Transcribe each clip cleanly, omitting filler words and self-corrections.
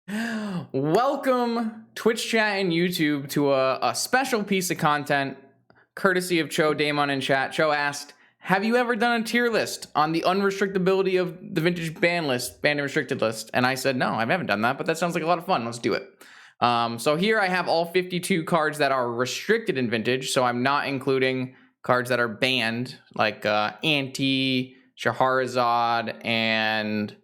Welcome, Twitch chat and YouTube, to a special piece of content courtesy of Cho Damon in chat. Cho asked, have you ever done a tier list on the unrestrictability of the vintage ban list, banned and restricted list? And I said, no, I haven't done that, but that sounds like a lot of fun. Let's do it. So here I have all 52 cards that are restricted in vintage, so I'm not including cards that are banned, like Anti, Shahrazad, and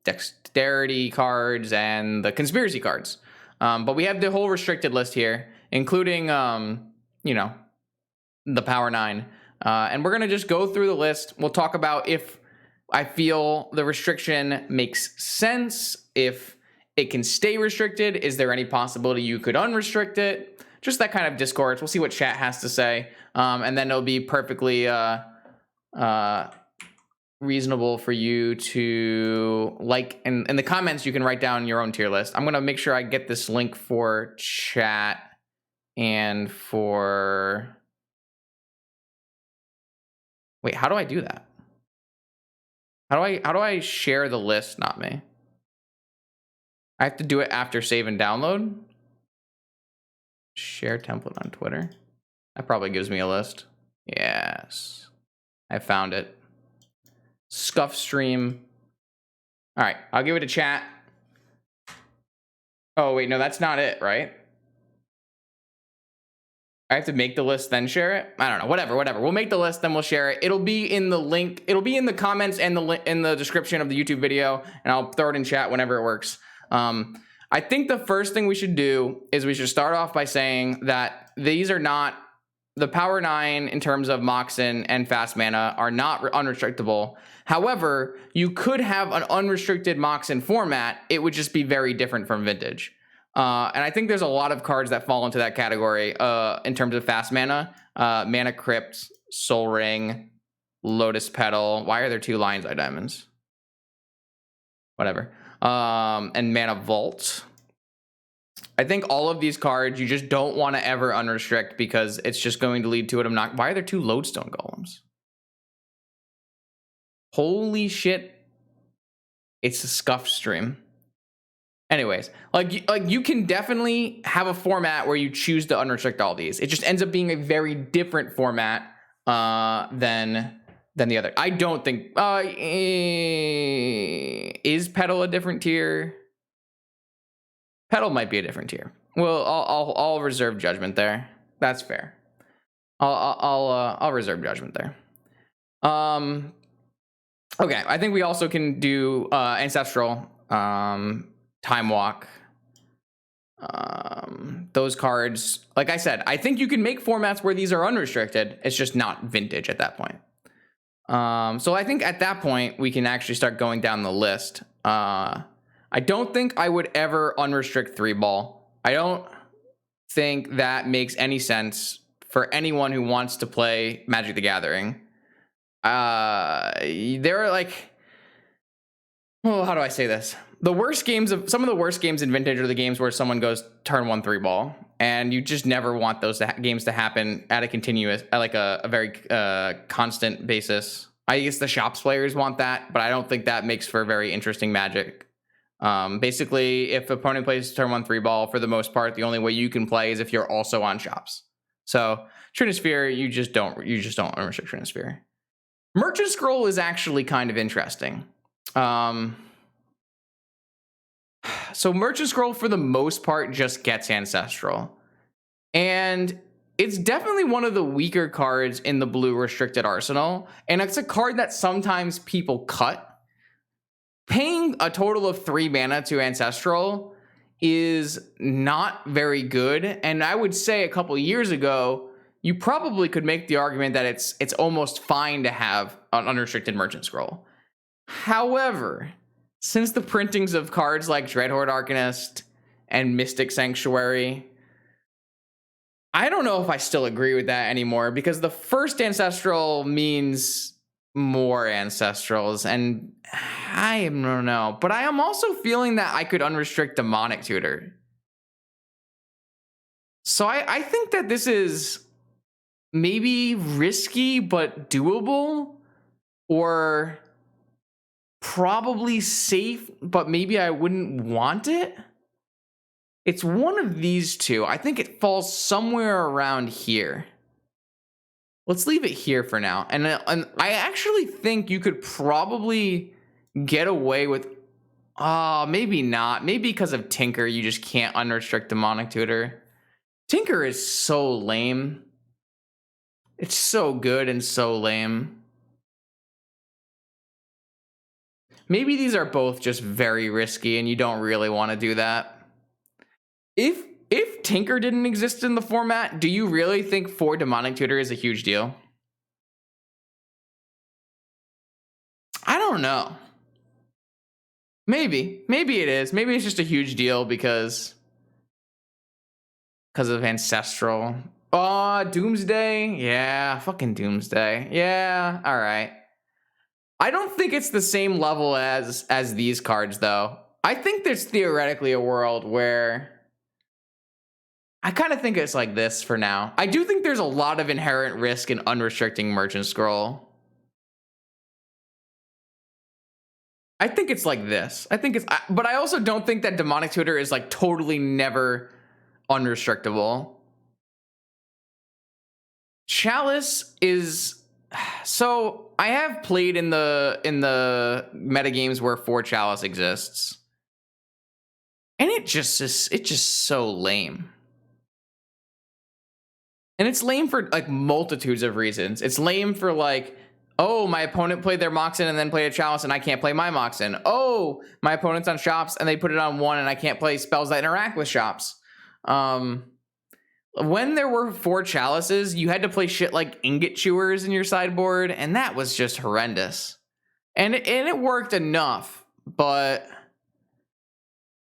Dexterity cards and the Conspiracy cards. But we have the whole restricted list here, including, you know, the Power 9. And we're going to just go through the list. We'll talk about if I feel the restriction makes sense, if it can stay restricted, is there any possibility you could unrestrict it? Just that kind of discourse. We'll see what chat has to say. And then it'll be perfectly reasonable for you to like in the comments. You can write down your own tier list. I'm gonna make sure I get this link for chat and for wait, how do I do that? How do I share the list? Not me. I have to do it after save and download. Share template on Twitter. That probably gives me a list. Yes, I found it. Scuff stream. All right, I'll give it a chat. Oh, wait, no, that's not it, right? I have to make the list, then share it? I don't know, whatever. We'll make the list, then we'll share it. It'll be in the link. It'll be in the comments and in the description of the YouTube video, and I'll throw it in chat whenever it works. I think the first thing we should do is we should start off by saying that these are not, the Power 9 in terms of Moxen and Fast Mana are not unrestrictable. However, you could have an unrestricted Moxen format. It would just be very different from Vintage. And I think there's a lot of cards that fall into that category in terms of Fast Mana. Mana Crypt, Soul Ring, Lotus Petal. Why are there two Lion's Eye Diamonds? Whatever. And Mana Vault. I think all of these cards you just don't want to ever unrestrict because it's just going to lead to it. Why are there two Lodestone Golems? Holy shit. It's a scuff stream. Anyways, like you can definitely have a format where you choose to unrestrict all these. It just ends up being a very different format than the other. I don't think is Petal a different tier? Petal might be a different tier. Well, I'll reserve judgment there. That's fair. I'll reserve judgment there. Okay, I think we also can do Ancestral, Time Walk. Those cards, like I said, I think you can make formats where these are unrestricted. It's just not Vintage at that point. So I think at that point we can actually start going down the list. I don't think I would ever unrestrict 3-ball. I don't think that makes any sense for anyone who wants to play Magic the Gathering. There are like, well, how do I say this? Some of the worst games in Vintage are the games where someone goes turn 1 3-ball, and you just never want those games to happen at a continuous, at a very constant basis. I guess the shops players want that, but I don't think that makes for very interesting Magic. Basically, if opponent plays turn 1 3-ball, for the most part, the only way you can play is if you're also on shops. So Trinisphere, you just don't unrestrict Trinisphere. Merchant Scroll is actually kind of interesting. So Merchant Scroll, for the most part, just gets Ancestral. And it's definitely one of the weaker cards in the blue restricted arsenal. And it's a card that sometimes people cut. Paying a total of 3 mana to Ancestral is not very good. And I would say a couple years ago, you probably could make the argument that it's almost fine to have an unrestricted Merchant Scroll. However, since the printings of cards like Dreadhorde Arcanist and Mystic Sanctuary, I don't know if I still agree with that anymore, because the first Ancestral means more Ancestrals, and I don't know. But I am also feeling that I could unrestrict Demonic Tutor. So I think that this is maybe risky but doable, or probably safe, but maybe I wouldn't want it. It's one of these two. I think it falls somewhere around here. Let's leave it here for now. And I actually think you could probably get away with... maybe not. Maybe because of Tinker, you just can't unrestrict Demonic Tutor. Tinker is so lame. It's so good and so lame. Maybe these are both just very risky and you don't really want to do that. If Tinker didn't exist in the format, do you really think 4 Demonic Tutor is a huge deal? I don't know. Maybe it is. Maybe it's just a huge deal because of Ancestral. Oh, Doomsday. Yeah, fucking Doomsday. Yeah, all right. I don't think it's the same level as these cards though. I think there's theoretically a world where I kind of think it's like this for now. I do think there's a lot of inherent risk in unrestricting Merchant Scroll. I think it's like this. But I also don't think that Demonic Tutor is like totally never unrestrictable. Chalice is... So I have played in the metagames where 4 Chalice exists. And it's just so lame. And it's lame for like multitudes of reasons. It's lame for like, oh, my opponent played their Moxen and then played a Chalice and I can't play my Moxen. Oh, my opponent's on Shops and they put it on 1 and I can't play spells that interact with Shops. When there were 4 Chalices, you had to play shit like Ingot Chewers in your sideboard, and that was just horrendous. And it worked enough, but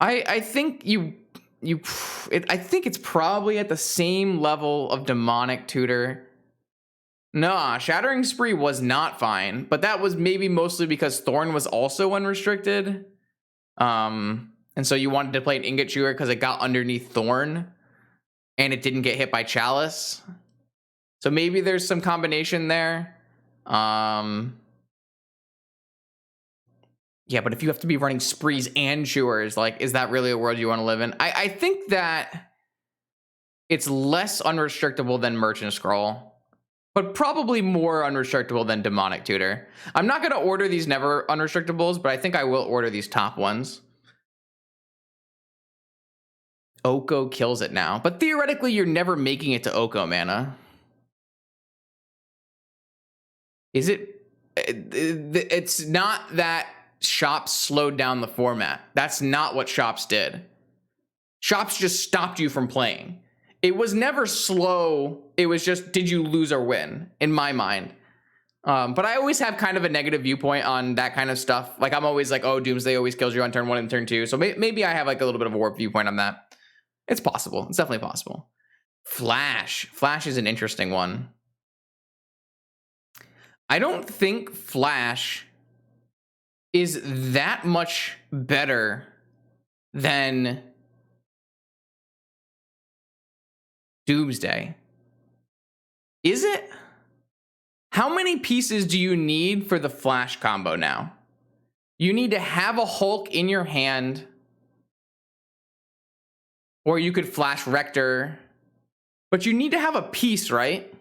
I think I think it's probably at the same level of Demonic Tutor. Nah, Shattering Spree was not fine, but that was maybe mostly because Thorn was also unrestricted. And so you wanted to play an Ingot Chewer because it got underneath Thorn, and it didn't get hit by Chalice. So maybe there's some combination there. Yeah, but if you have to be running Sprees and Chewers, like, is that really a world you want to live in? I think that it's less unrestrictable than Merchant Scroll, but probably more unrestrictable than Demonic Tutor. I'm not going to order these never unrestrictables, but I think I will order these top ones. Oko kills it now, but theoretically, you're never making it to Oko mana. Is it? It's not that Shops slowed down the format. That's not what Shops did. Shops just stopped you from playing. It was never slow. It was just, did you lose or win, in my mind. But I always have kind of a negative viewpoint on that kind of stuff. Like, I'm always like, oh, Doomsday always kills you on turn 1 and turn 2. So maybe I have like a little bit of a warped viewpoint on that. It's possible. It's definitely possible. Flash is an interesting one. I don't think Flash is that much better than Doomsday. Is it? How many pieces do you need for the Flash combo now? You need to have a Hulk in your hand, or you could Flash Rector, but you need to have a piece, right?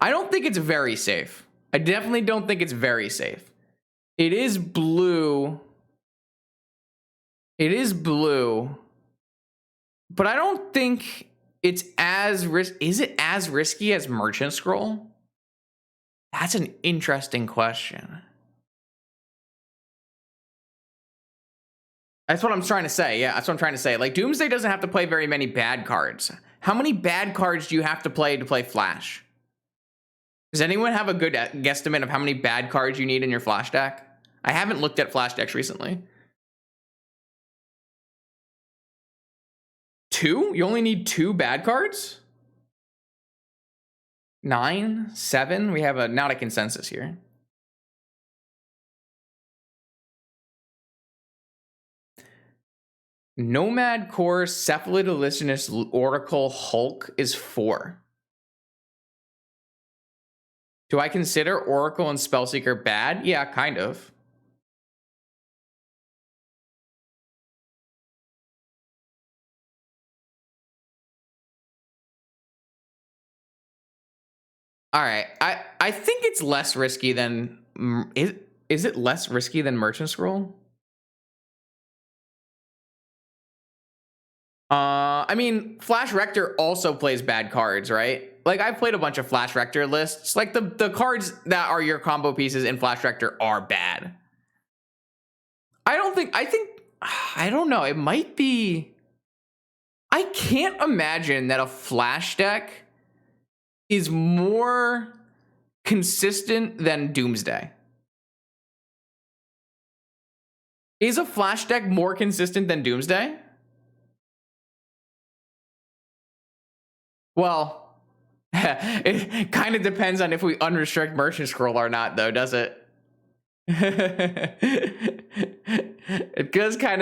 I don't think it's very safe. I definitely don't think it's very safe. It is blue. It is blue. But I don't think it's as Is it as risky as Merchant Scroll? That's an interesting question. That's what I'm trying to say. Yeah, that's what I'm trying to say. Like, Doomsday doesn't have to play very many bad cards. How many bad cards do you have to play Flash? Does anyone have a good guesstimate of how many bad cards you need in your Flash deck? I haven't looked at Flash decks recently. 2? You only need 2 bad cards? 9? 7? We have not a consensus here. Nomad Core, Cephalid Illusionist, Oracle, Hulk is 4. Do I consider Oracle and Spellseeker bad? Yeah, kind of. All right. I think it's less risky than is it less risky than Merchant Scroll? I mean, Flash Rector also plays bad cards, right? Like, I've played a bunch of Flash Rector lists. Like, the cards that are your combo pieces in Flash Rector are bad. I don't know. It might be. I can't imagine that a Flash deck is more consistent than Doomsday. Is a Flash deck more consistent than Doomsday? Well, it kind of depends on if we unrestrict Merchant Scroll or not, though, does it? It does kind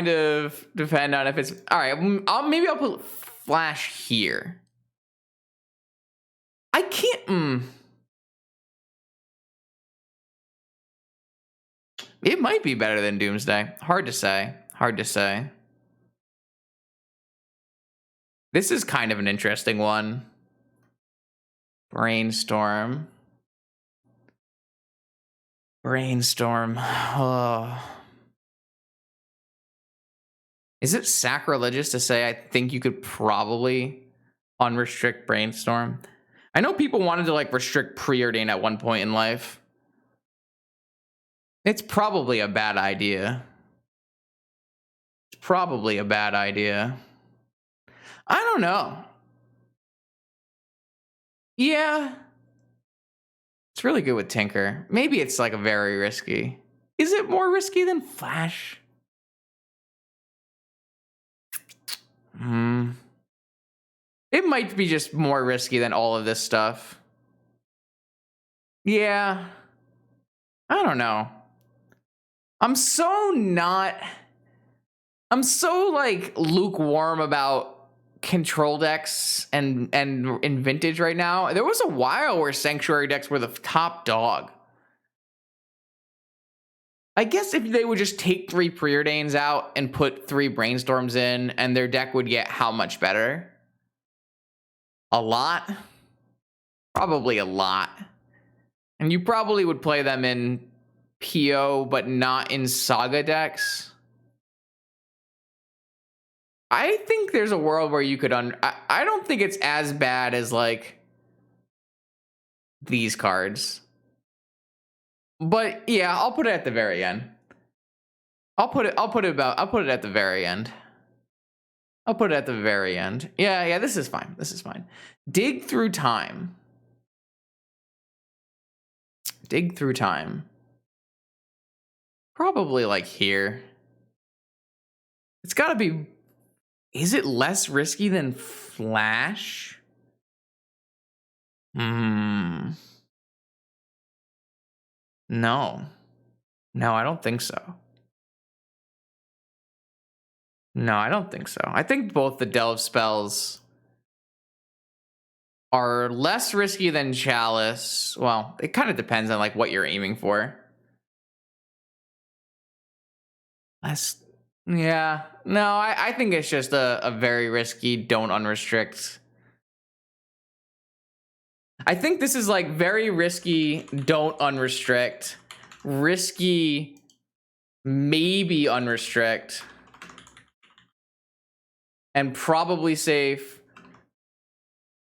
of depend on if it's all right. Maybe I'll put Flash here. I can't. It might be better than Doomsday. Hard to say. This is kind of an interesting one. Brainstorm. Oh. Is it sacrilegious to say I think you could probably unrestrict Brainstorm? I know people wanted to like restrict Preordain at one point in life. It's probably a bad idea. I don't know. Yeah. It's really good with Tinker. Maybe it's like a very risky. Is it more risky than Flash? It might be just more risky than all of this stuff. Yeah. I don't know. I'm so like lukewarm about control decks and in Vintage right now. There was a while where Sanctuary decks were the top dog. I guess if they would just take 3 Preordains out and put 3 Brainstorms in, and their deck would get how much better? A lot? Probably a lot. And you probably would play them in PO, but not in Saga decks. I think there's a world where you could I don't think it's as bad as like these cards. But yeah, I'll put it at the very end. I'll put it at the very end. Yeah, this is fine. Dig through time. Probably like here. It's gotta be. Is it less risky than Flash? No, I don't think so. I think both the Delve spells are less risky than Chalice. Well, it kind of depends on like what you're aiming for. Yeah. No, I think it's just a very risky don't unrestrict. I think this is like very risky don't unrestrict. Risky maybe unrestrict. And probably safe.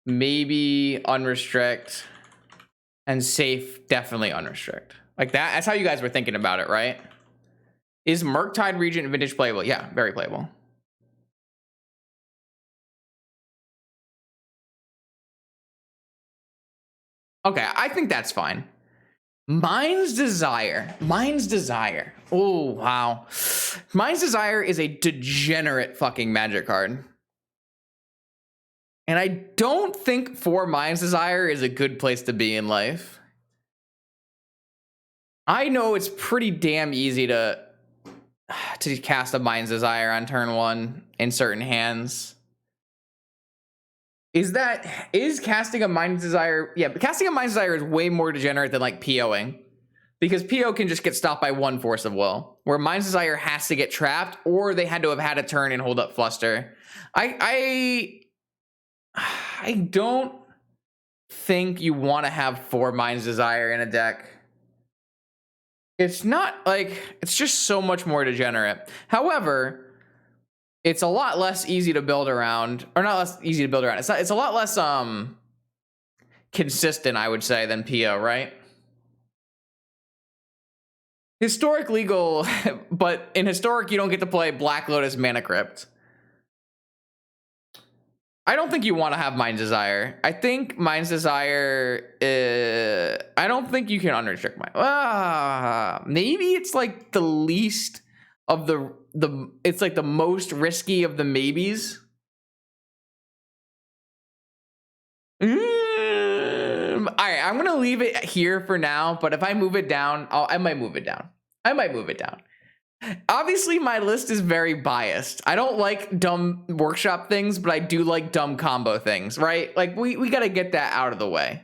Maybe unrestrict. And safe definitely unrestrict. Like that's how you guys were thinking about it, right? Is Murktide Regent Vintage playable? Yeah, very playable. Okay, I think that's fine. Mind's Desire. Oh, wow. Mind's Desire is a degenerate fucking Magic card. And I don't think 4 Mind's Desire is a good place to be in life. I know it's pretty damn easy to cast a Mind's Desire on turn 1 in certain hands. Is casting a Mind's Desire? Yeah, but casting a Mind's Desire is way more degenerate than like POing. Because PO can just get stopped by 1 Force of Will. Where Mind's Desire has to get trapped, or they had to have had a turn and hold up Fluster. I don't think you want to have 4 Mind's Desire in a deck. It's not like, it's just so much more degenerate. However, it's a lot less easy to build around, or not less easy to build around. It's a lot less consistent, I would say, than PO, right? Historic legal, but in Historic you don't get to play Black Lotus Mana Crypt. I don't think you want to have Mind's Desire. I think Mind's Desire, I don't think you can unrestrict Mind. Maybe it's like the least of it's like the most risky of the maybes. All right, I'm gonna leave it here for now, but if I move it down, I might move it down. Obviously, my list is very biased. I don't like dumb workshop things, but I do like dumb combo things, right? Like, we got to get that out of the way.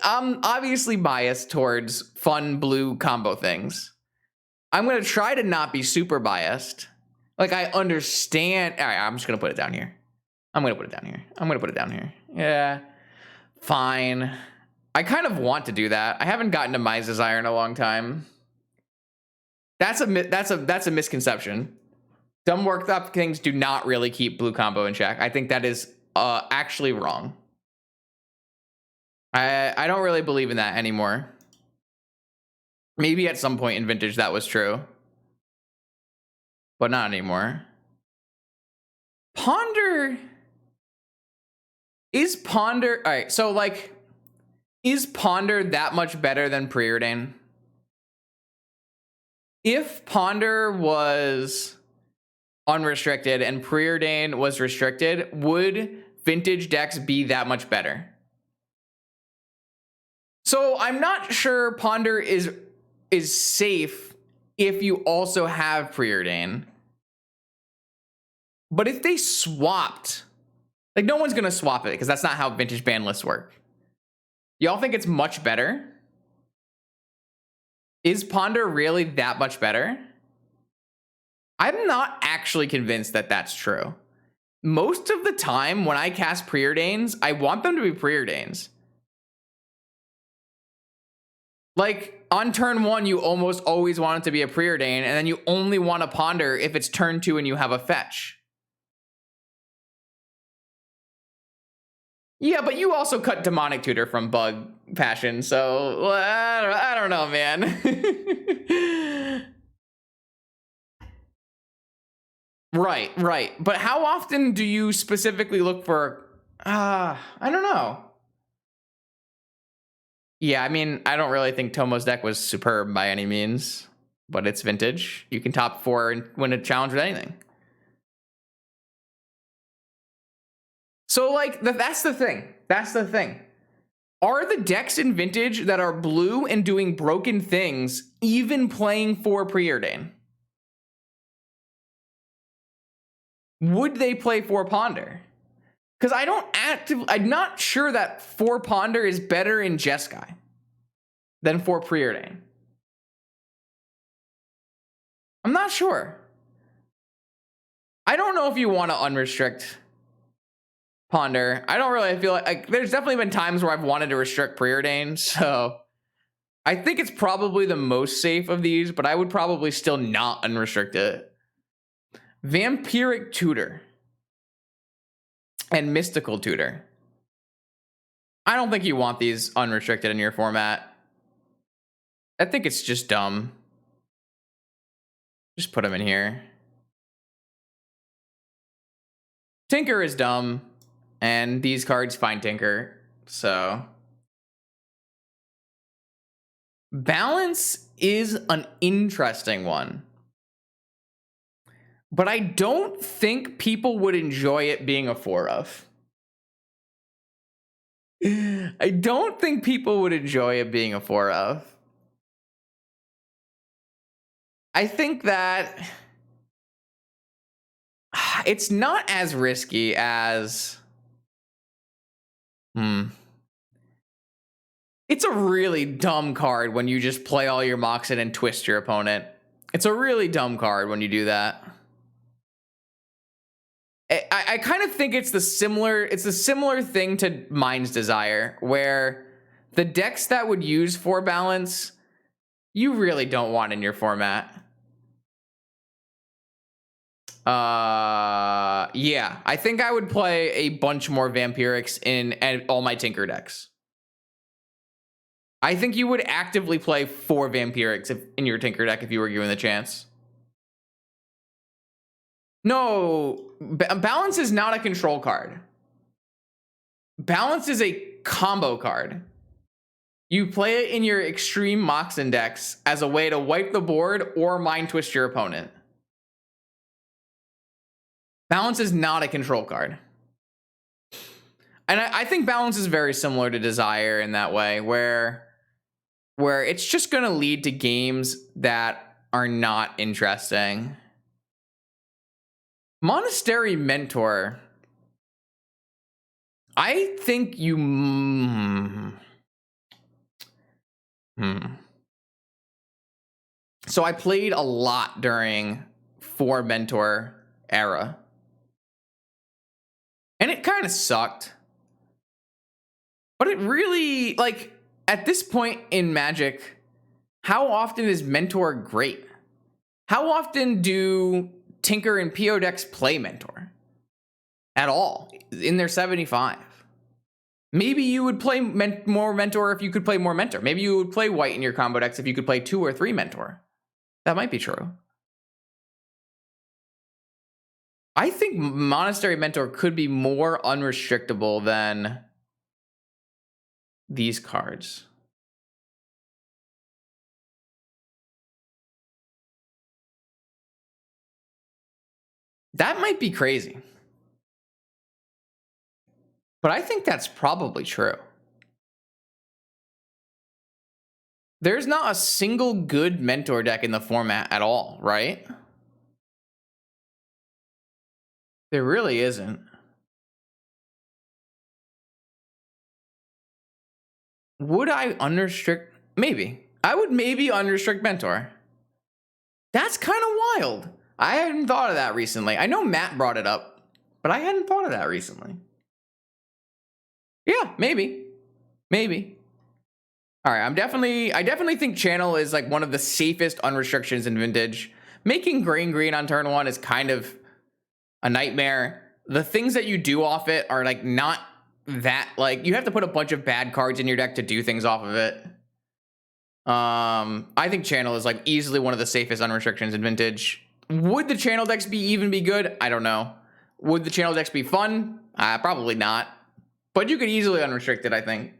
I'm obviously biased towards fun blue combo things. I'm going to try to not be super biased. Like, I understand. All right, I'm just going to put it down here. Yeah, fine. I kind of want to do that. I haven't gotten to Mind's Desire in a long time. That's a misconception. Dumb workshop things do not really keep blue combo in check. I think that is actually wrong. I don't really believe in that anymore. Maybe at some point in Vintage that was true, but not anymore. Ponder. Is Ponder, all right, so like, is Ponder that much better than Preordain? If Ponder was unrestricted and Preordain was restricted, would Vintage decks be that much better? So I'm not sure Ponder is safe if you also have Preordain. But if they swapped, like, no one's gonna swap it because that's not how Vintage ban lists work. Y'all think it's much better? Is Ponder really that much better? I'm not actually convinced that that's true. Most of the time when I cast Preordains, I want them to be Preordains. Like, on turn 1, you almost always want it to be a Preordain, and then you only want to Ponder if it's turn 2 and you have a fetch. Yeah, but you also cut Demonic Tutor from Bug Passion, so I don't know, man. Right. But how often do you specifically look for... I don't know. Yeah, I mean, I don't really think Tomo's deck was superb by any means, but it's Vintage. You can top 4 and win a challenge with anything. So, like, that's the thing. Are the decks in Vintage that are blue and doing broken things even playing for Preordain? Would they play for Ponder? Because I'm not sure that 4 Ponder is better in Jeskai than 4 Preordain. I'm not sure. I don't know if you want to unrestrict Ponder. I don't really feel like there's definitely been times where I've wanted to restrict Preordain, so I think it's probably the most safe of these, but I would probably still not unrestrict it. Vampiric Tutor and Mystical Tutor. I don't think you want these unrestricted in your format. I think it's just dumb. Just put them in here. Tinker is dumb, and these cards find Tinker, so. Balance is an interesting one. But I don't think people would enjoy it being a 4 of. I don't think people would enjoy it being a 4 of. I think that it's not as risky as... It's a really dumb card when you just play all your Moxen and twist your opponent. It's a really dumb card when you do that. I kind of think it's a similar thing to Mind's Desire, where the decks that would use 4 balance, you really don't want in your format. Yeah, I think I would play a bunch more Vampirics in all my Tinker decks. I think you would actively play 4 Vampirics in your Tinker deck if you were given the chance. No, Balance is not a control card. Balance is a combo card. You play it in your Extreme Mox Index as a way to wipe the board or Mind Twist your opponent. Balance is not a control card. And I think Balance is very similar to Desire in that way, where it's just going to lead to games that are not interesting. Monastery Mentor. I think you... So I played a lot during 4 Mentor era. And it kind of sucked. But it really, like, at this point in Magic, how often is Mentor great? How often do Tinker and PO decks play Mentor? At all. In their 75. Maybe you would play more Mentor if you could play more Mentor. Maybe you would play white in your combo decks if you could play 2 or 3 Mentor. That might be true. I think Monastery Mentor could be more unrestrictable than these cards. That might be crazy. But I think that's probably true. There's not a single good Mentor deck in the format at all, right? There really isn't. Would I unrestrict? Maybe. I would maybe unrestrict Mentor. That's kind of wild. I hadn't thought of that recently. I know Matt brought it up, but I hadn't thought of that recently. Yeah, maybe. Maybe. All right, I definitely think Channel is like one of the safest unrestrictions in Vintage. Making green on turn 1 is kind of a nightmare. The things that you do off it are like not that, like, you have to put a bunch of bad cards in your deck to do things off of it. I think Channel is like easily one of the safest unrestrictions in Vintage. Would the Channel decks even be good? I don't know. Would the Channel decks be fun? Probably not. But you could easily unrestrict it, I think.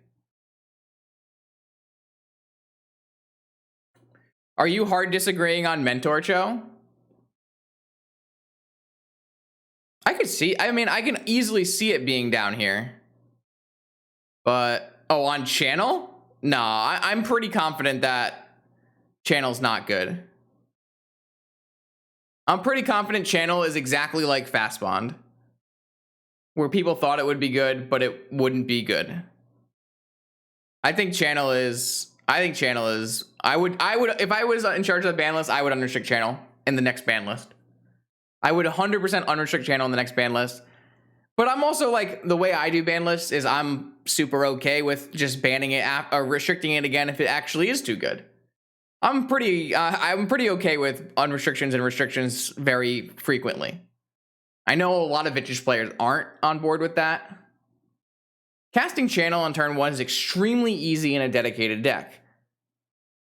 Are you hard disagreeing on Mentor, Cho? I can easily see it being down here. But, oh, on Channel? No, I'm pretty confident that Channel's not good. I'm pretty confident Channel is exactly like Fast Bond, where people thought it would be good, but it wouldn't be good. I think Channel is, I would, if I was in charge of the ban list, I would unrestrict Channel in the next ban list. I would 100% unrestrict Channel in the next ban list. But I'm also like, the way I do ban lists is I'm super okay with just banning it or restricting it again if it actually is too good. I'm pretty okay with unrestrictions and restrictions very frequently. I know a lot of Vintage players aren't on board with that. Casting Channel on turn 1 is extremely easy in a dedicated deck.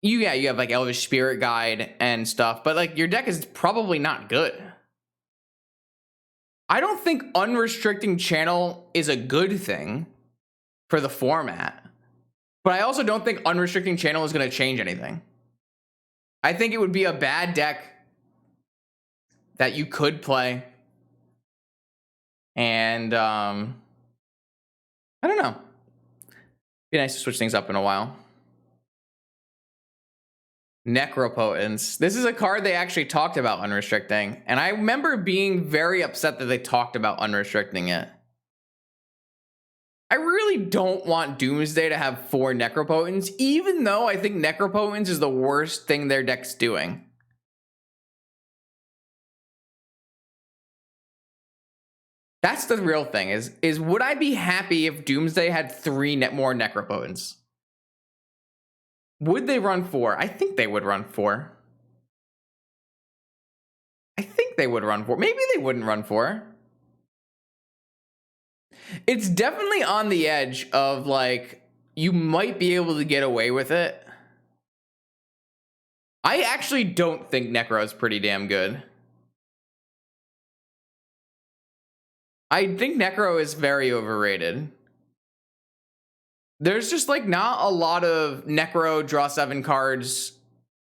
You have like Elvish Spirit Guide and stuff, but like your deck is probably not good. I don't think unrestricting Channel is a good thing for the format, but I also don't think unrestricting Channel is going to change anything. I think it would be a bad deck that you could play. And I don't know. Be nice to switch things up in a while. Necropotence. This is a card they actually talked about unrestricting. And I remember being very upset that they talked about unrestricting it. I really don't want Doomsday to have 4 Necropotence, even though I think Necropotence is the worst thing their deck's doing. That's the real thing, is would I be happy if Doomsday had 3 more Necropotents? Would they run 4? I think they would run 4. I think they would run 4. Maybe they wouldn't run 4. It's definitely on the edge of, like, you might be able to get away with it. I actually don't think Necro is pretty damn good. I think Necro is very overrated. There's just, like, not a lot of Necro draw 7 cards,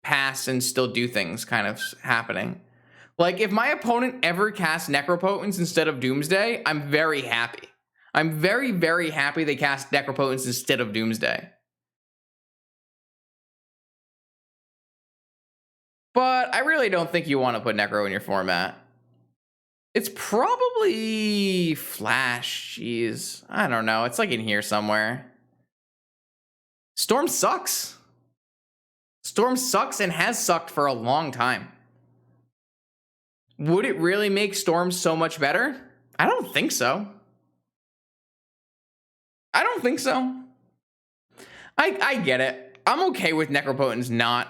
pass, and still do things kind of happening. Like, if my opponent ever casts Necropotents instead of Doomsday, I'm very happy. I'm very, very happy they cast Necropotents instead of Doomsday. But I really don't think you want to put Necro in your format. It's probably Flash. Jeez. I don't know. It's like in here somewhere. Storm sucks. Storm sucks and has sucked for a long time. Would it really make Storm so much better? I don't think so. I don't think so. I get it. I'm okay with Necropotents not.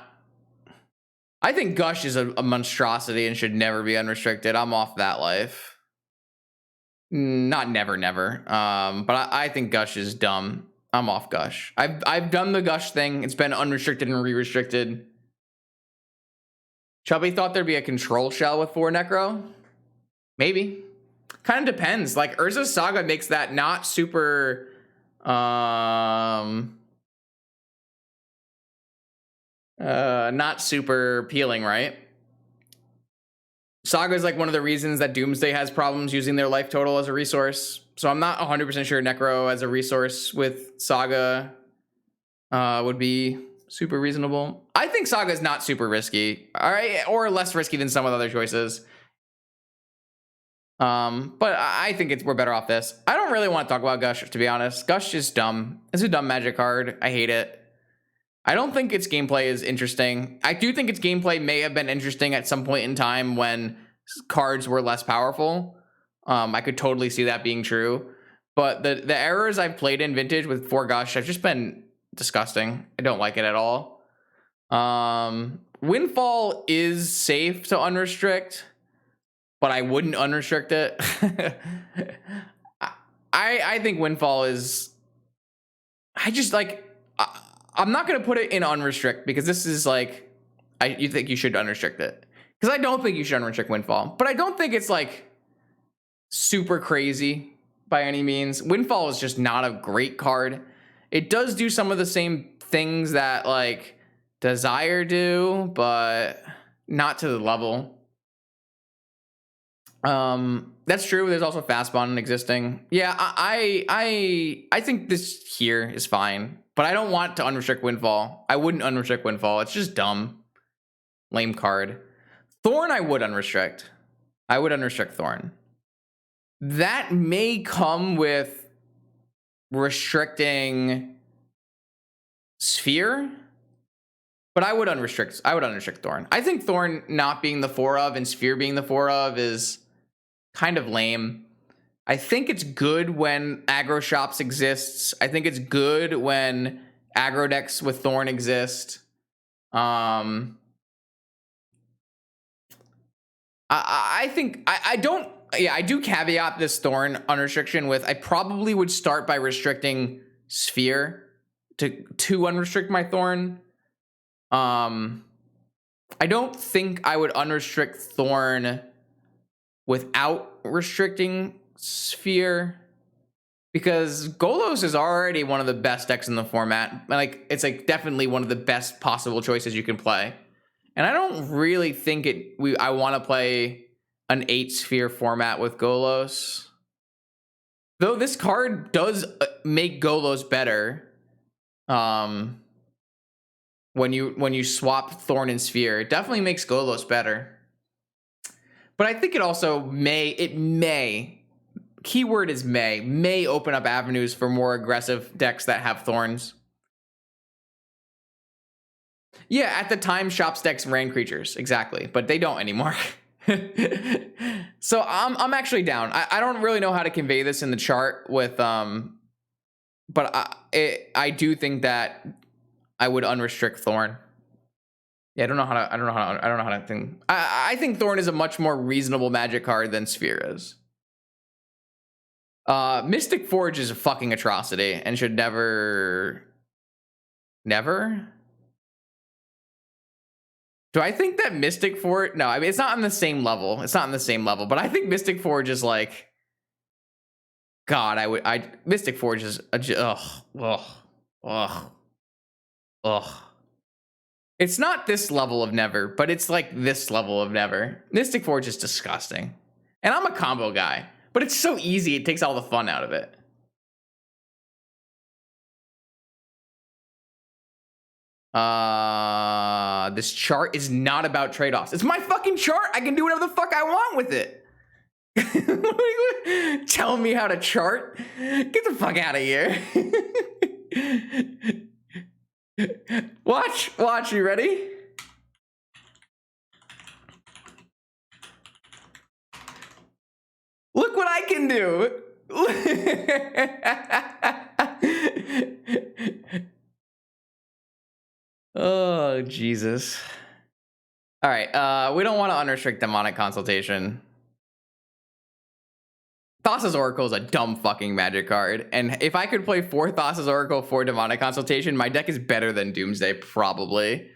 I think Gush is a monstrosity and should never be unrestricted. I'm off that life. Not never. But I think Gush is dumb. I'm off Gush. I've done the Gush thing. It's been unrestricted and re-restricted. Chubby thought there'd be a control shell with 4 Necro. Maybe. Kind of depends. Like, Urza's Saga makes that not super... not super appealing, right? Saga is like one of the reasons that Doomsday has problems using their life total as a resource. So I'm not 100% sure Necro as a resource with Saga would be super reasonable. I think Saga is not super risky, all right, or less risky than some of the other choices. But I think we're better off this. I don't really want to talk about Gush, to be honest. Gush is dumb. It's a dumb Magic card. I hate it. I don't think its gameplay is interesting. I do think its gameplay may have been interesting at some point in time when cards were less powerful. I could totally see that being true. But the errors I've played in Vintage with 4 Gush have just been disgusting. I don't like it at all. Windfall is safe to unrestrict, but I wouldn't unrestrict it. I think Windfall is... I just like... I'm not going to put it in unrestrict because this is like, you think you should unrestrict it. Because I don't think you should unrestrict Windfall. But I don't think it's like super crazy by any means. Windfall is just not a great card. It does do some of the same things that like Desire do, but not to the level. That's true. There's also fast spawn existing. Yeah, I think this here is fine. But I don't want to unrestrict Windfall. I wouldn't unrestrict Windfall. It's just dumb. Lame card. Thorn I would unrestrict. I would unrestrict Thorn. That may come with restricting Sphere. But I would unrestrict Thorn. I think Thorn not being the 4 of and Sphere being the 4 of is kind of lame. I think it's good when aggro shops exists. I think it's good when aggro decks with Thorn exist. I think I don't. Yeah, I do caveat this Thorn unrestriction with I probably would start by restricting Sphere to unrestrict my Thorn. I don't think I would unrestrict Thorn without restricting Sphere, because Golos is already one of the best decks in the format. Like, it's like definitely one of the best possible choices you can play. And I don't really think I want to play an 8 Sphere format with Golos. Though this card does make Golos better. When you swap Thorn and Sphere, it definitely makes Golos better. But I think it also may, keyword is may open up avenues for more aggressive decks that have Thorns. Yeah, at the time, shops decks ran creatures, exactly, but they don't anymore. So I'm actually down. I don't really know how to convey this in the chart with but I do think that I would unrestrict Thorn. Yeah, I don't know how to think. I think Thorn is a much more reasonable Magic card than Sphere is. Mystic Forge is a fucking atrocity and should never. Do I think that Mystic Forge? No, I mean it's not on the same level. It's not on the same level, but I think Mystic Forge is like. God, Mystic Forge is ugh. It's not this level of never, but it's like this level of never. Mystic Forge is disgusting. And I'm a combo guy, but it's so easy, it takes all the fun out of it. This chart is not about trade-offs. It's my fucking chart. I can do whatever the fuck I want with it. Tell me how to chart? Get the fuck out of here. Watch, you ready? Look what I can do. Oh, Jesus. All right, we don't want to unrestrict Demonic Consultation. Thassa's Oracle is a dumb fucking Magic card, and if I could play 4 Thassa's Oracle, 4 Demonic Consultation, my deck is better than Doomsday, probably.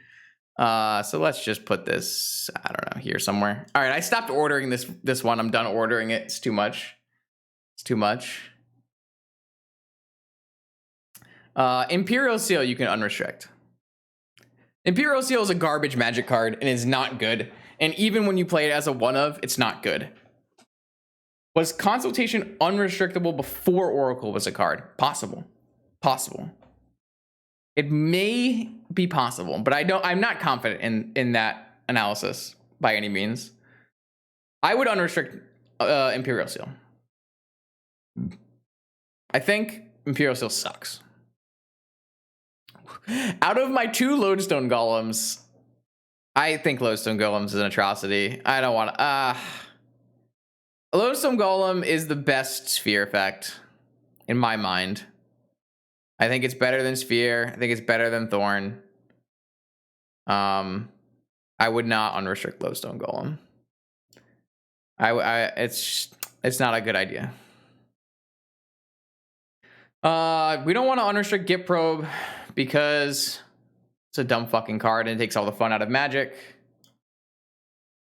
So let's just put this, I don't know, here somewhere. All right, I stopped ordering this one. I'm done ordering it. It's too much. It's too much. Imperial Seal, you can unrestrict. Imperial Seal is a garbage Magic card and is not good. And even when you play it as a one-of, it's not good. Was Consultation unrestrictable before Oracle was a card? Possible. Possible. It may be possible, but I'm not confident in that analysis by any means. I would unrestrict Imperial Seal. I think Imperial Seal sucks. Out of my 2 Lodestone Golems, I think Lodestone Golems is an atrocity. I don't want to. Lodestone Golem is the best Sphere effect in my mind. I think it's better than Sphere. I think it's better than Thorn. I would not unrestrict Lodestone Golem. It's not a good idea. We don't want to unrestrict Git Probe because it's a dumb fucking card and it takes all the fun out of Magic.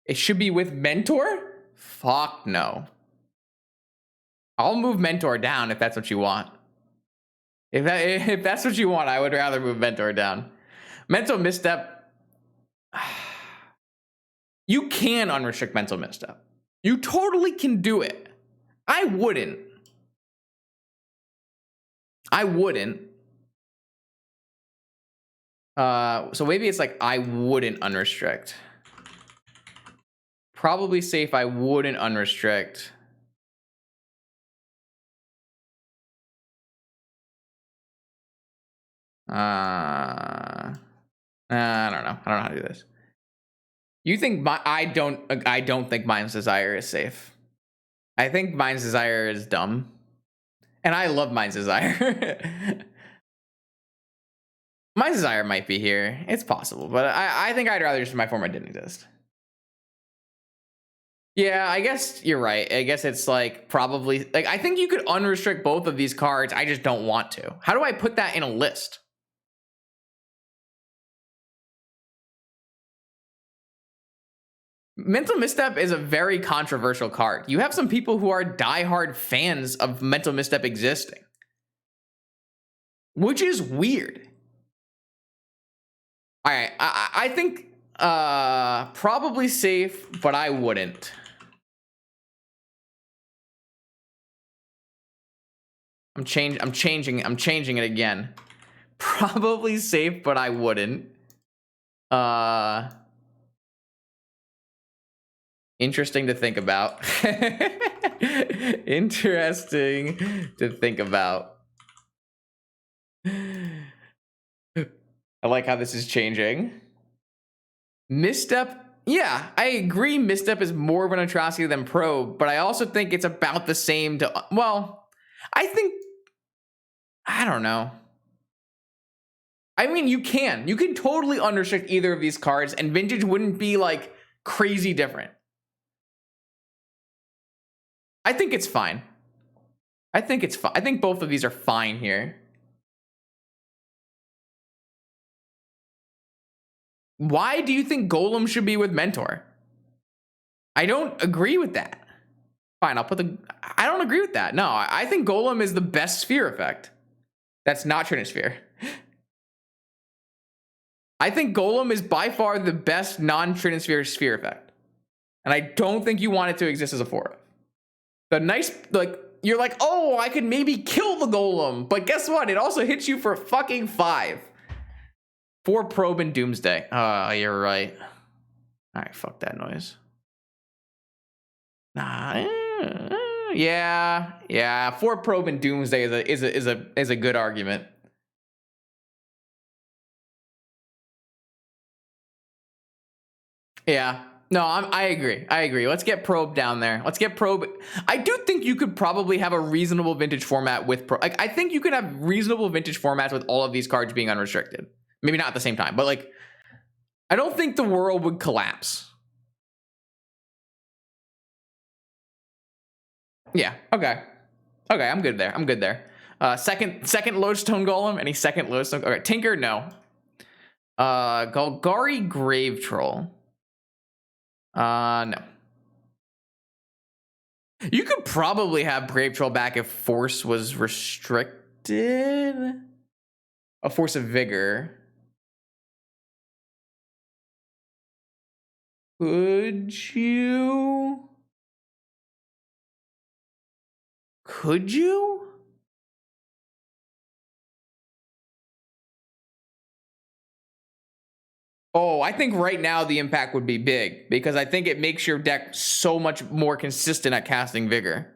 It should be with Mentor? Fuck no. I'll move Mentor down if that's what you want. If that's what you want, I would rather move Mentor down. Mental Misstep. You can unrestrict Mental Misstep. You totally can do it. I wouldn't. So maybe it's like I wouldn't unrestrict. Probably safe I wouldn't unrestrict. I don't know. I don't know how to do this. You think I don't think Mind's Desire is safe. I think Mind's Desire is dumb. And I love Mind's Desire. Mind's Desire might be here. It's possible, but I think I'd rather just my format didn't exist. Yeah, I guess you're right. I guess it's like probably like I think you could unrestrict both of these cards. I just don't want to. How do I put that in a list? Mental Misstep is a very controversial card. You have some people who are diehard fans of Mental Misstep existing, which is weird. All right, I think probably safe, but I wouldn't. I'm changing it again. Probably safe, but I wouldn't. Interesting to think about. Interesting to think about. I like how this is changing. Mistep Yeah, I agree Mistep is more of an atrocity than Probe, but I also think it's about the same to, well, I think, I don't know. I mean, you can totally unrestrict either of these cards and Vintage wouldn't be like crazy different. I think it's fine. I think it's fine. I think both of these are fine here. Why do you think Golem should be with Mentor? I don't agree with that. Fine, I'll put the... I don't agree with that. No, I think Golem is the best sphere effect. That's not Trinisphere. I think Golem is by far the best non-Trinisphere sphere effect. And I don't think you want it to exist as a 4. The nice... like, you're like, oh, I could maybe kill the Golem. But guess what? It also hits you for fucking 5. 4 Probe and Doomsday. Oh, you're right. Alright, fuck that noise. Nah, yeah. 4 Probe and Doomsday is a good argument. Yeah. No, I agree. Let's get Probe down there. Let's get Probe. I do think you could probably have a reasonable Vintage format with Probe. Like, I think you could have reasonable Vintage formats with all of these cards being unrestricted. Maybe not at the same time, but like, I don't think the world would collapse. Yeah. Okay. I'm good there. Second Lodestone Golem. Any second Lodestone? Okay. Tinker. No. Golgari Gravetroll. No. You could probably have Gravetroll back if Force was restricted. A Force of Vigor. Could you? Oh, I think right now the impact would be big because I think it makes your deck so much more consistent at casting Vigor.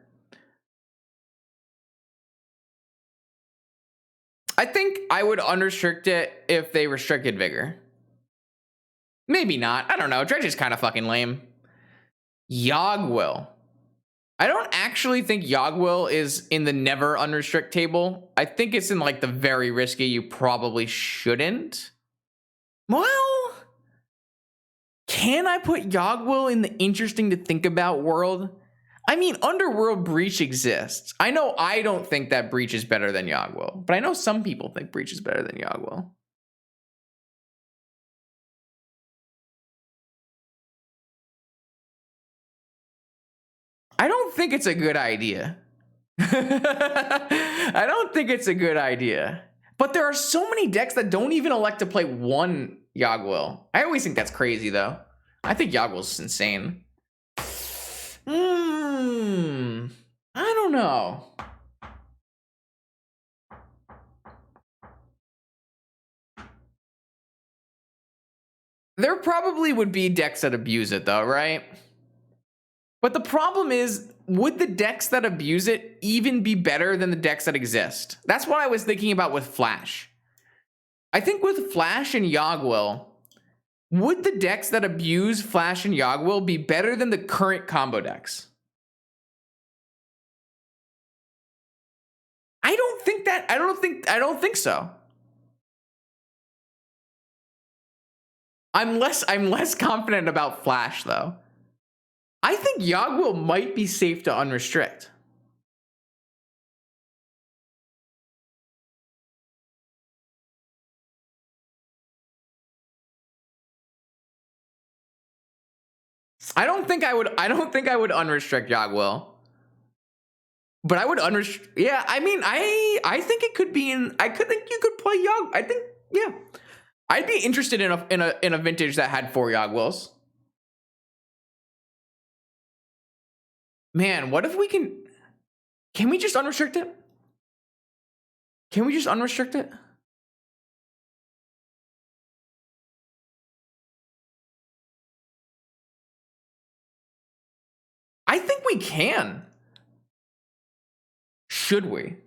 I think I would unrestrict it if they restricted Vigor. Maybe not. I don't know. Dredge is kind of fucking lame. Yawg Will. I don't actually think Yawg Will is in the never unrestrict table. I think it's in like the very risky, you probably shouldn't. Well, can I put Yawg Will in the interesting to think about world? I mean, Underworld Breach exists. I know I don't think that Breach is better than Yawg Will, but I know some people think Breach is better than Yawg Will. I don't think it's a good idea. I don't think it's a good idea. But there are so many decks that don't even elect to play one Yawg Will. I always think that's crazy, though. I think Yawg Will's insane. I don't know. There probably would be decks that abuse it, though, right? But the problem is, would the decks that abuse it even be better than the decks that exist? That's what I was thinking about with Flash. I think with Flash and Yawg Will, would the decks that abuse Flash and Yawg Will be better than the current combo decks? I don't think that. I don't think so. I'm less confident about Flash, though. I think Yawg Will might be safe to unrestrict. I don't think I would unrestrict Yawg Will. But I would unrestrict. Yeah, I mean, I think it could be in. I could think you could play Yawg. I think, yeah. I'd be interested in a vintage that had 4 Yawg Wills. Man, what if we can we just unrestrict it? Can we just unrestrict it? I think we can. Should we?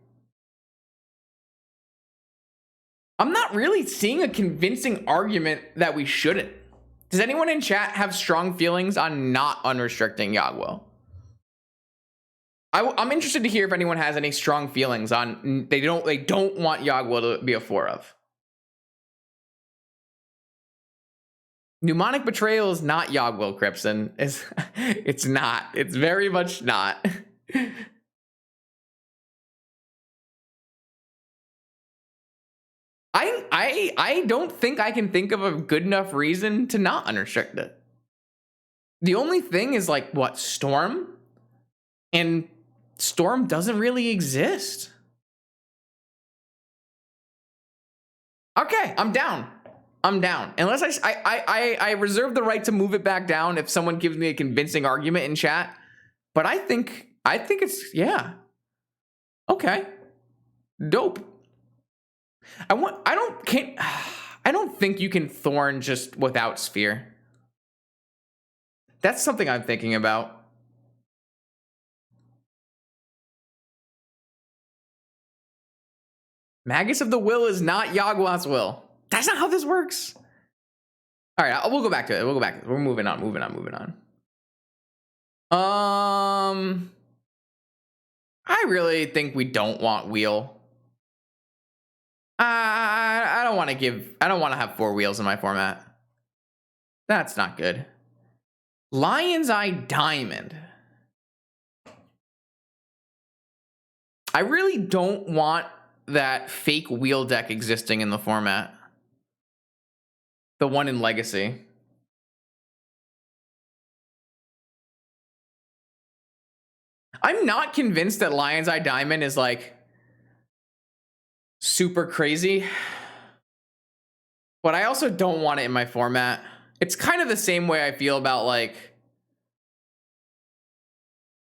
I'm not really seeing a convincing argument that we shouldn't. Does anyone in chat have strong feelings on not unrestricting Yawg Will? I'm interested to hear if anyone has any strong feelings on they don't want Yawg Will to be a 4 of. Mnemonic Betrayal is not Yawg Will, Cripson. It's not. It's very much not. I don't think I can think of a good enough reason to not unrestrict it. The only thing is like what, Storm? And Storm doesn't really exist. Okay, I'm down. Unless I reserve the right to move it back down if someone gives me a convincing argument in chat. But I think it's, yeah. Okay. Dope. I don't think you can Thorn just without Sphere. That's something I'm thinking about. Magus of the Will is not Yawg Will's will. That's not how this works. All right, we'll go back to it. We're moving on. I really think we don't want Wheel. I don't want to have 4 wheels in my format. That's not good. Lion's Eye Diamond. I really don't want that fake wheel deck existing in the format. The one in Legacy. I'm not convinced that Lion's Eye Diamond is like super crazy, but I also don't want it in my format. It's kind of the same way I feel about like,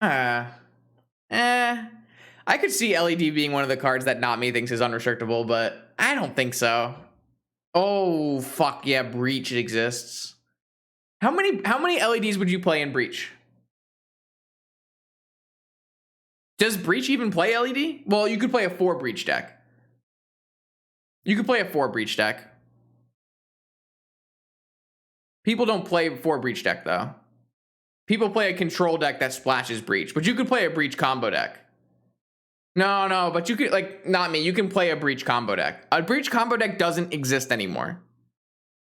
I could see LED being one of the cards that Not Me thinks is unrestrictable, but I don't think so. Oh, fuck yeah, Breach exists. How many LEDs would you play in Breach? Does Breach even play LED? Well, you could play a 4 Breach deck. People don't play 4 Breach deck, though. People play a control deck that splashes Breach, but you could play a Breach combo deck. No, but you could, like, Not Me, you can play a Breach combo deck. A Breach combo deck doesn't exist anymore.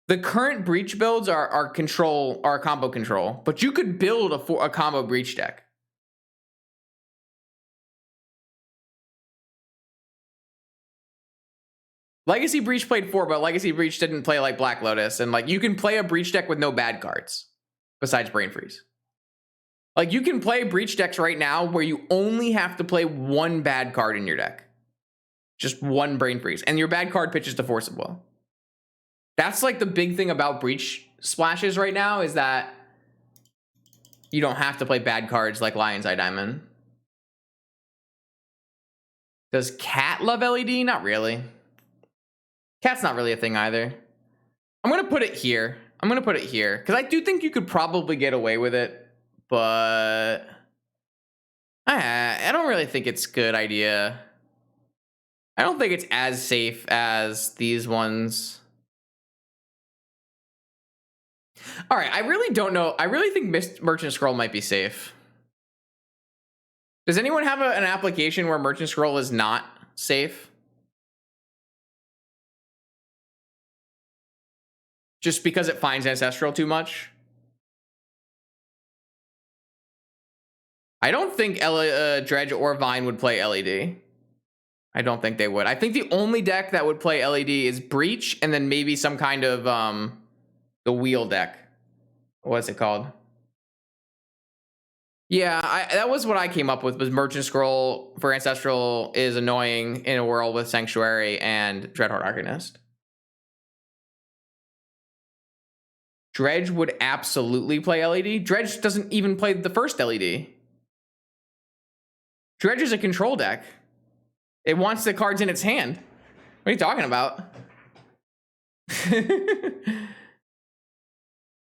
The current Breach builds are combo control, but you could build a combo Breach deck. Legacy Breach played 4, but Legacy Breach didn't play like Black Lotus, and like you can play a Breach deck with no bad cards besides Brain Freeze. Like you can play Breach decks right now where you only have to play 1 bad card in your deck. Just 1 Brain Freeze, and your bad card pitches to Force of Will. That's like the big thing about Breach splashes right now, is that you don't have to play bad cards like Lion's Eye Diamond. Does Cat love LED? Not really. Cat's not really a thing either. I'm going to put it here. Because I do think you could probably get away with it. But I don't really think it's a good idea. I don't think it's as safe as these ones. All right, I really don't know. I really think Merchant Scroll might be safe. Does anyone have an application where Merchant Scroll is not safe? Just because it finds Ancestral too much? I don't think Dredge or Vine would play LED. I don't think they would. I think the only deck that would play LED is Breach, and then maybe some kind of the wheel deck. What's it called? Yeah, that was what I came up with, was Merchant Scroll for Ancestral is annoying in a world with Sanctuary and Dreadhorde Arcanist. Dredge would absolutely play LED. Dredge doesn't even play the first LED. Dredge is a control deck. It wants the cards in its hand. What are you talking about?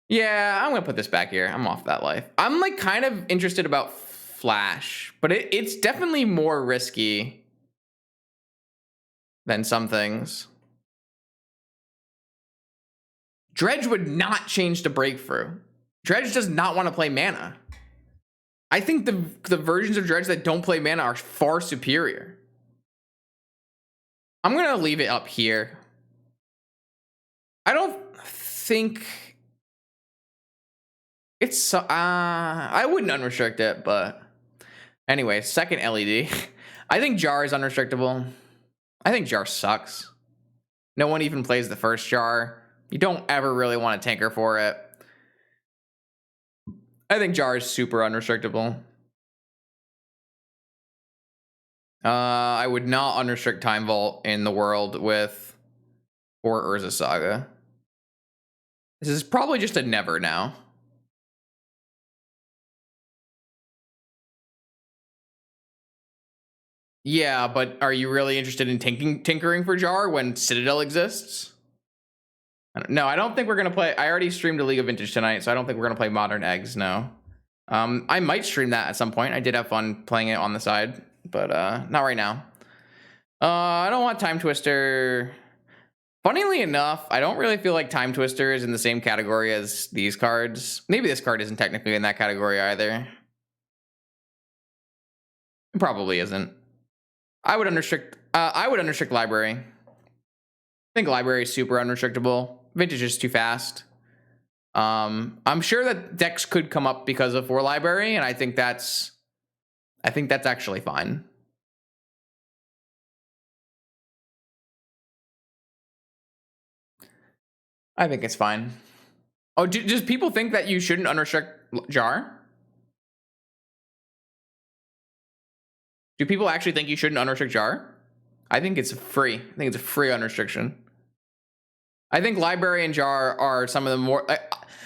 Yeah, I'm gonna put this back here. I'm off that life. I'm like kind of interested about Flash, but it's definitely more risky than some things. Dredge would not change to Breakthrough. Dredge does not want to play mana. I think the versions of Dredge that don't play mana are far superior. I'm going to leave it up here. I don't think it's... I wouldn't unrestrict it, but... Anyway, second LED. I think Jar is unrestrictable. I think Jar sucks. No one even plays the first Jar. You don't ever really want to tinker for it. I think Jar is super unrestrictable. I would not unrestrict Time Vault in the world with or Urza Saga. This is probably just a never now. Yeah, but are you really interested in tinkering for Jar when Citadel exists? No, I don't think we're going to play... I already streamed a League of Vintage tonight, so I don't think we're going to play Modern Eggs, no. I might stream that at some point. I did have fun playing it on the side, but not right now. I don't want Time Twister. Funnily enough, I don't really feel like Time Twister is in the same category as these cards. Maybe this card isn't technically in that category either. It probably isn't. I would unrestrict Library. I think Library is super unrestrictable. Vintage is too fast. I'm sure that decks could come up because of 4 Library, and I think that's actually fine. I think it's fine. Oh, does people think that you shouldn't unrestrict Jar? Do people actually think you shouldn't unrestrict Jar? I think it's free. I think it's a free unrestriction. I think Library and Jar are some of the more...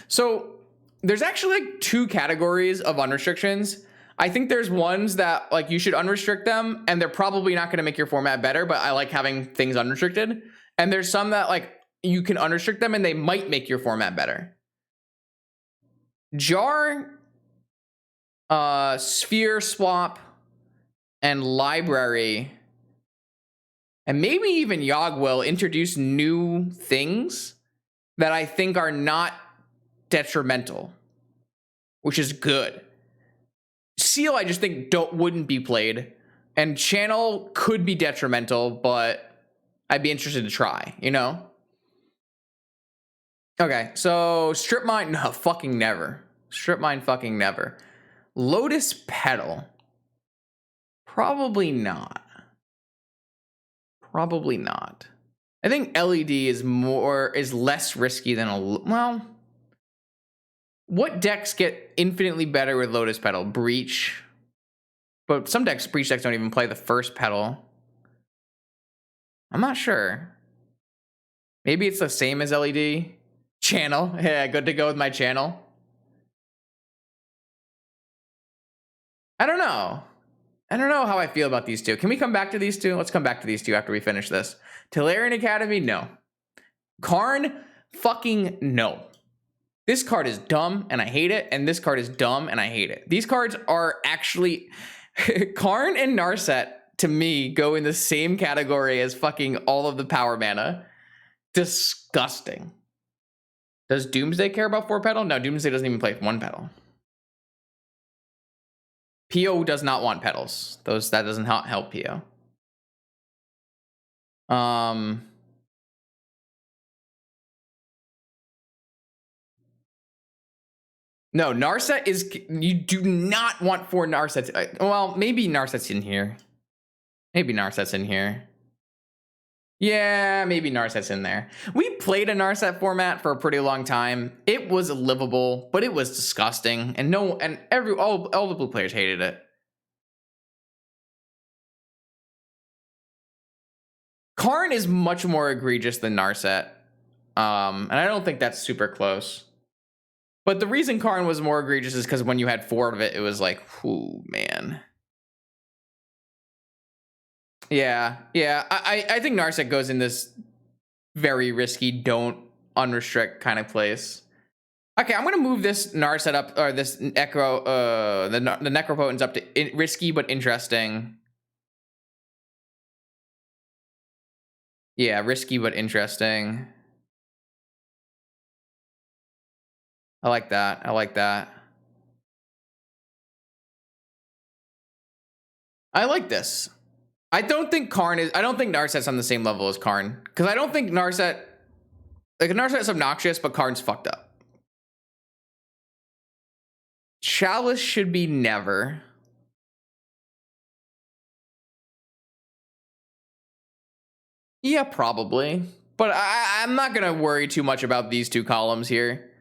so there's actually like 2 categories of unrestrictions. I think there's ones that like you should unrestrict them and they're probably not going to make your format better, but I like having things unrestricted. And there's some that like you can unrestrict them and they might make your format better. Jar, Sphere Swap, and Library, and maybe even Yawg Will introduce new things that I think are not detrimental, which is good. Seal, I just think wouldn't be played, and Channel could be detrimental, but I'd be interested to try, you know? Okay, so Strip Mine, no, fucking never. Strip Mine, fucking never. Lotus Petal, probably not. Probably not. I think LED is less risky than well, what decks get infinitely better with Lotus Petal? Breach. But some Breach decks don't even play the first Petal. I'm not sure. Maybe it's the same as LED. Channel. Yeah, good to go with my Channel. I don't know. I don't know how I feel about these 2. Can we come back to these 2? Let's come back to these 2 after we finish this. Tolarian Academy, no. Karn, fucking no. This card is dumb and I hate it, and this card is dumb and I hate it. These cards are actually... Karn and Narset, to me, go in the same category as fucking all of the power mana. Disgusting. Does Doomsday care about 4 Petal? No, Doomsday doesn't even play 1 Petal. PO does not want petals. That doesn't help PO. No, Narset is... You do not want 4 Narsets. Well, maybe Narset's in here. Maybe Narset's in here. Yeah, maybe Narset's in there. We played a Narset format for a pretty long time. It was livable, but it was disgusting, and all the blue players hated it. Karn is much more egregious than Narset, and I don't think that's super close. But the reason Karn was more egregious is because when you had 4 of it, it was like, whoo, man. Yeah. I think Narset goes in this very risky, don't unrestrict kind of place. Okay, I'm gonna move this Narset up, or this Necro, the Necropotence up to risky but interesting. Yeah, risky but interesting. I like that. I like that. I like this. I don't think Narset's on the same level as Karn. Because I don't think Narset... Like, Narset's obnoxious, but Karn's fucked up. Chalice should be never. Yeah, probably. But I'm not going to worry too much about these two columns here.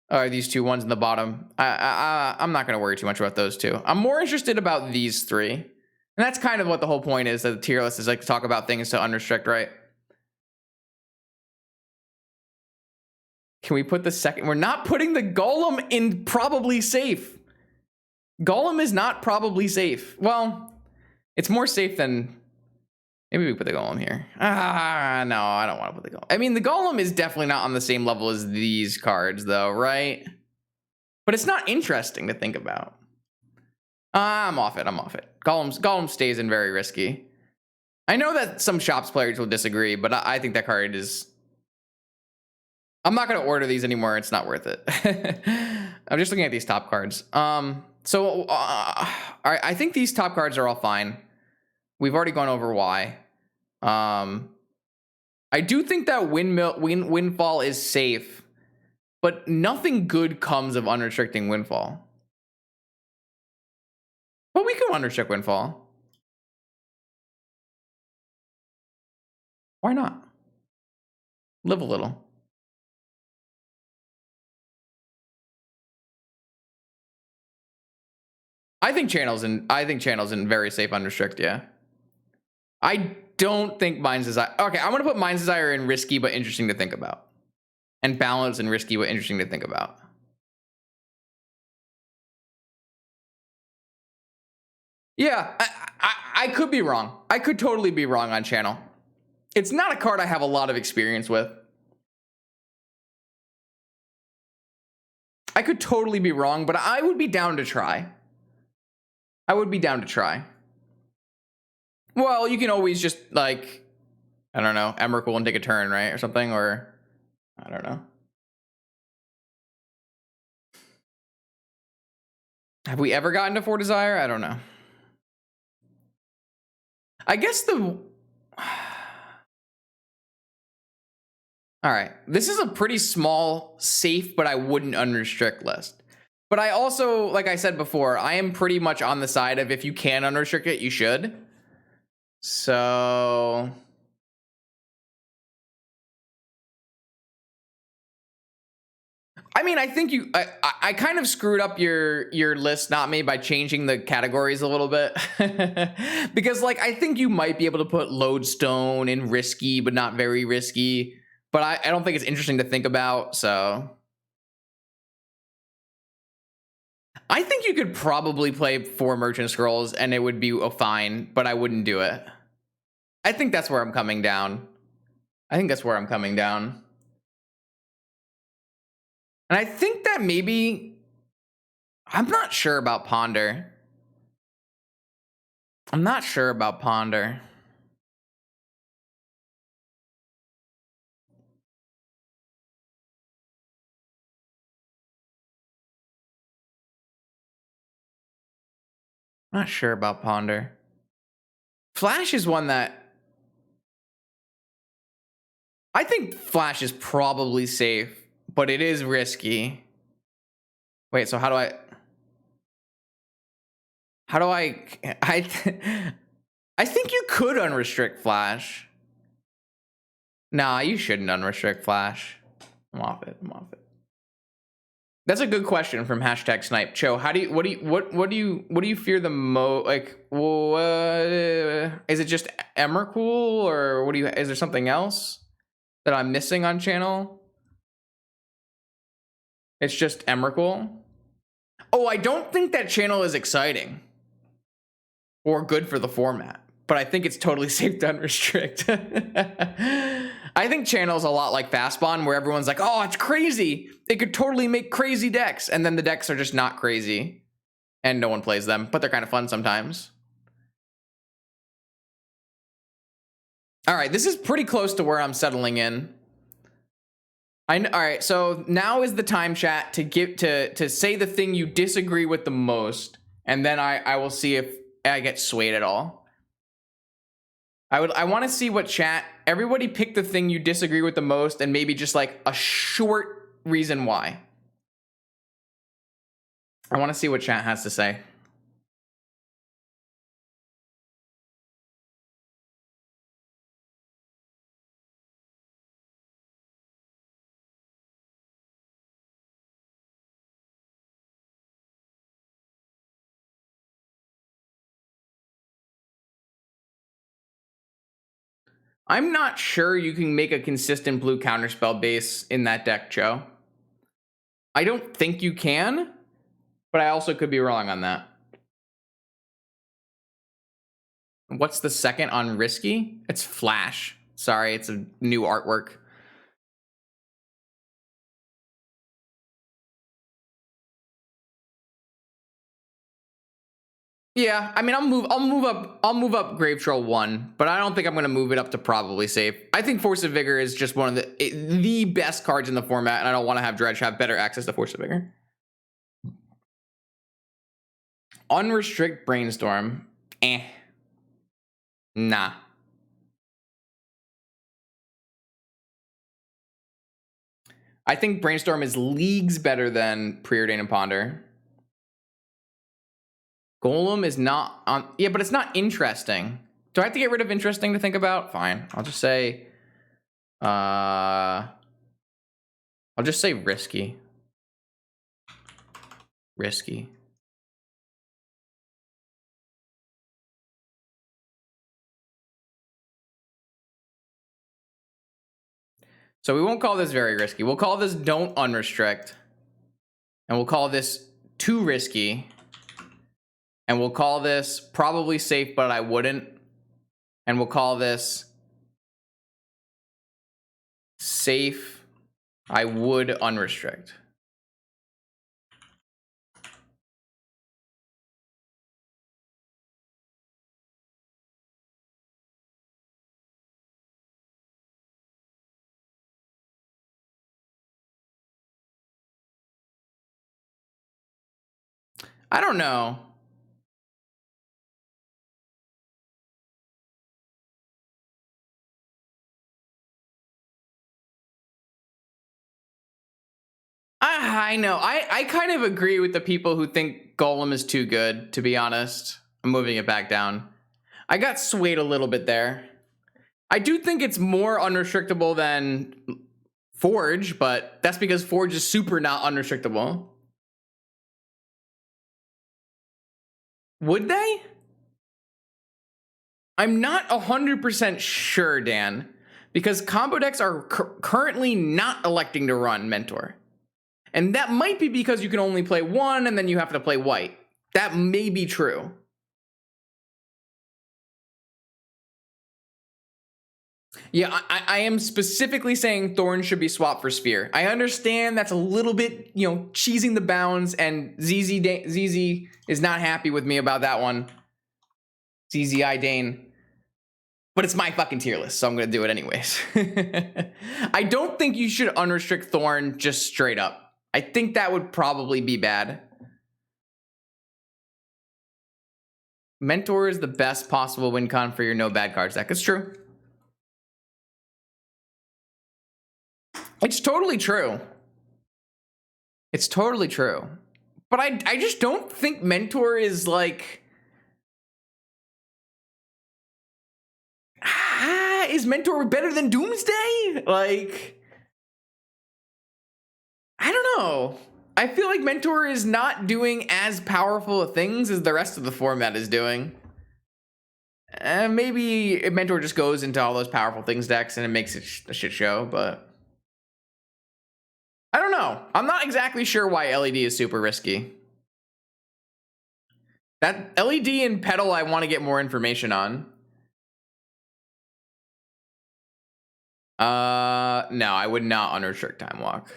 Or these two ones in the bottom. I'm not going to worry too much about those two. I'm more interested about these three. And that's kind of what the whole point is, that the tier list is like to talk about things to unrestrict, right? Can we put the second? We're not putting the Golem in probably safe. Golem is not probably safe. Well, it's more safe than... Maybe we put the Golem here. No, I don't want to put the Golem. I mean, the Golem is definitely not on the same level as these cards, though, right? But it's not interesting to think about. I'm off it. Golem stays in very risky. I know that some Shops players will disagree, but I think that card is... I'm not going to order these anymore. It's not worth it. I'm just looking at these top cards. So I think these top cards are all fine. We've already gone over why. I do think that Windfall is safe, but nothing good comes of unrestricting Windfall. But we can unrestrict Windfall. Why not? Live a little. I think Channel's in very safe unrestrict, yeah. I don't think Mind's Desire... Okay, I'm going to put Mind's Desire in risky but interesting to think about. And Balance in risky but interesting to think about. Yeah, I could be wrong. I could totally be wrong on Channel. It's not a card I have a lot of experience with. I could totally be wrong, but I would be down to try. Well, you can always just, like, I don't know, Emrakul and take a turn, right? Or something, or I don't know. Have we ever gotten to 4 Desire? I don't know. I guess the... All right. This is a pretty small, safe, but I wouldn't unrestrict list. But I also, like I said before, I am pretty much on the side of if you can unrestrict it, you should. So... I mean, I think I kind of screwed up your list, not me, by changing the categories a little bit. Because, like, I think you might be able to put Lodestone in risky, but not very risky. But I don't think it's interesting to think about, so... I think you could probably play 4 Merchant Scrolls, and it would be fine, but I wouldn't do it. I think that's where I'm coming down. And I think that maybe... I'm not sure about Ponder. Not sure about Ponder. Flash is one that... I think Flash is probably safe, but it is risky. Wait, so how do I... I think you could unrestrict Flash. Nah, you shouldn't unrestrict Flash. I'm off it. That's a good question from #Snipe. Cho, what do you fear the most? Like, what is it? Just Emrakul, or is there something else that I'm missing on Channel? It's just Emrakul. Oh, I don't think that Channel is exciting or good for the format, but I think it's totally safe to unrestrict. I think Channel's a lot like Fastbond, where everyone's like, oh, it's crazy. It could totally make crazy decks. And then the decks are just not crazy. And no one plays them, but they're kind of fun sometimes. All right, this is pretty close to where I'm settling in. All right, so now is the time, chat, to to say the thing you disagree with the most, and then I will see if I get swayed at all. I want to see what chat. Everybody pick the thing you disagree with the most, and maybe just like a short reason why. I want to see what chat has to say. I'm not sure you can make a consistent blue counterspell base in that deck, Joe. I don't think you can, but I also could be wrong on that. What's the second on Risky? It's Flash. Sorry, it's a new artwork. Yeah, I mean, I'll move up Gravetroll 1, but I don't think I'm going to move it up to probably safe. I think Force of Vigor is just one of the best cards in the format, and I don't want to have Dredge have better access to Force of Vigor. Unrestrict Brainstorm. Nah. I think Brainstorm is leagues better than Preordain and Ponder. Golem is not on. Yeah, but it's not interesting. Do I have to get rid of interesting to think about? Fine. I'll just say. I'll just say risky. Risky. So we won't call this very risky. We'll call this don't unrestrict. And we'll call this too risky. And we'll call this probably safe, but I wouldn't. And we'll call this safe, I would unrestrict. I don't know. I know. I kind of agree with the people who think Golem is too good, to be honest. I'm moving it back down. I got swayed a little bit there. I do think it's more unrestrictable than Forge, but that's because Forge is super not unrestrictable. Would they? I'm not 100% sure, Dan, because combo decks are currently not electing to run Mentor. And that might be because you can only play one and then you have to play white. That may be true. Yeah, I am specifically saying Thorn should be swapped for Sphere. I understand that's a little bit, cheesing the bounds, and ZZ is not happy with me about that one. ZZI Dane. But it's my fucking tier list, so I'm going to do it anyways. I don't think you should unrestrict Thorn just straight up. I think that would probably be bad. Mentor is the best possible win con for your no bad cards deck. It's true. It's totally true. It's totally true. But I just don't think Mentor is like... is Mentor better than Doomsday? Like... I don't know. I feel like Mentor is not doing as powerful things as the rest of the format is doing. Maybe Mentor just goes into all those powerful things decks and it makes it a shit show, but... I don't know. I'm not exactly sure why LED is super risky. That LED and Petal I want to get more information on. No, I would not unrestrict Time Walk.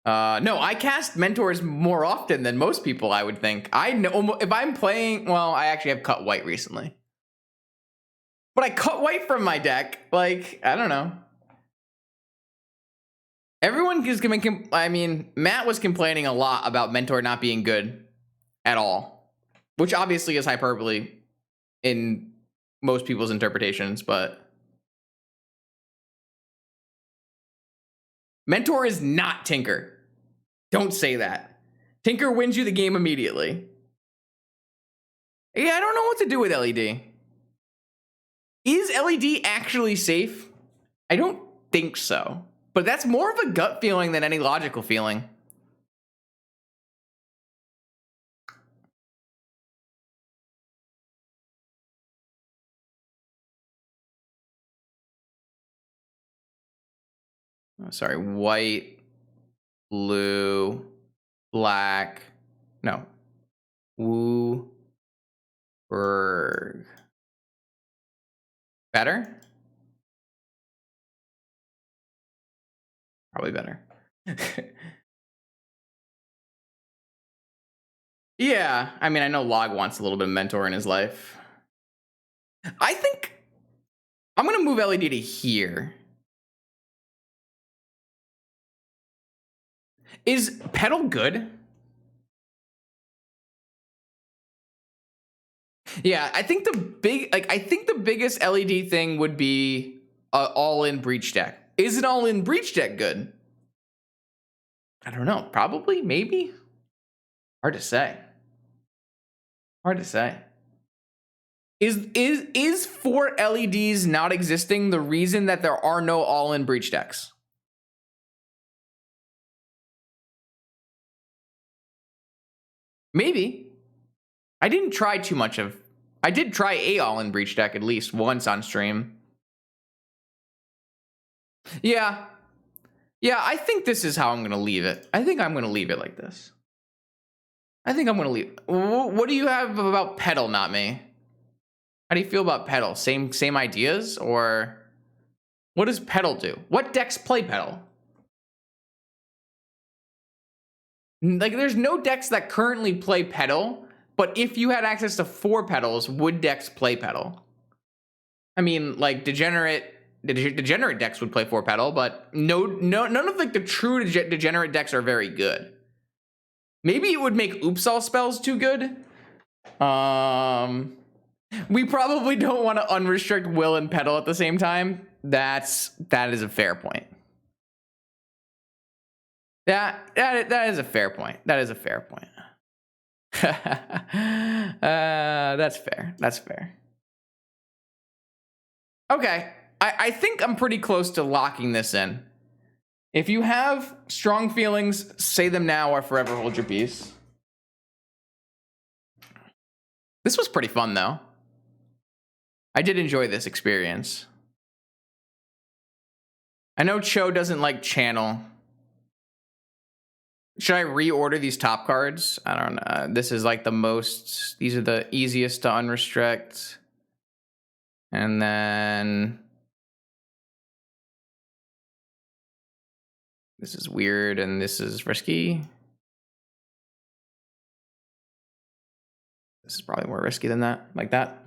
No, I cast Mentors more often than most people, I would think. I know if I'm playing, well, I actually have cut white recently. But I cut white from my deck. Like, I don't know. Everyone is going to, I mean, Matt was complaining a lot about Mentor not being good at all, which obviously is hyperbole in most people's interpretations, but Mentor is not Tinker. Don't say that. Tinker wins you the game immediately. Yeah, I don't know what to do with LED. Is LED actually safe? I don't think so. But that's more of a gut feeling than any logical feeling. Oh, sorry, white, blue, black. No. Woo. Berg. Better? Probably better. Yeah, I mean, I know Log wants a little bit of Mentor in his life. I think I'm going to move LED to here. Is Petal good? Yeah, I think the biggest LED thing would be all-in breach deck. Is an all-in breach deck good? I don't know. Probably, maybe. Hard to say. Hard to say. Is 4 LEDs not existing the reason that there are no all-in breach decks? Maybe. I didn't try too much of. I did try a all-in breach deck at least once on stream. Yeah. Yeah, I think this is how I'm going to leave it. I think I'm going to leave it like this. I think I'm going to leave. What do you have about Petal, not me? How do you feel about Petal? Same ideas, or what does Petal do? What decks play Petal? Like, there's no decks that currently play Petal, but if you had access to 4 Petals, would decks play Petal? I mean, like, degenerate decks would play 4 Petal, but none of like the true degenerate decks are very good. Maybe it would make Oopsal spells too good. We probably don't want to unrestrict Will and Petal at the same time. That is a fair point. That is a fair point. That is a fair point. That's fair. That's fair. Okay. I think I'm pretty close to locking this in. If you have strong feelings, say them now or forever hold your peace. This was pretty fun, though. I did enjoy this experience. I know Cho doesn't like channel. Should I reorder these top cards? I don't know. This is like the most... These are the easiest to unrestrict. And then... This is weird and this is risky. This is probably more risky than that, like that.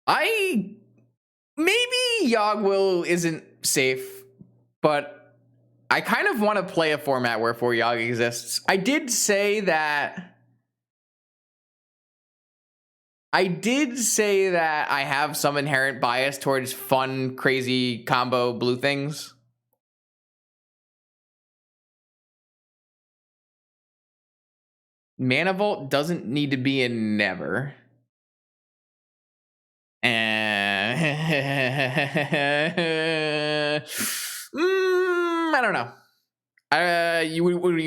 Maybe Yawg Will isn't safe, but I kind of want to play a format where 4 Yawg exists. I did say that I have some inherent bias towards fun, crazy combo blue things. Mana Vault doesn't need to be in Never. I don't know. You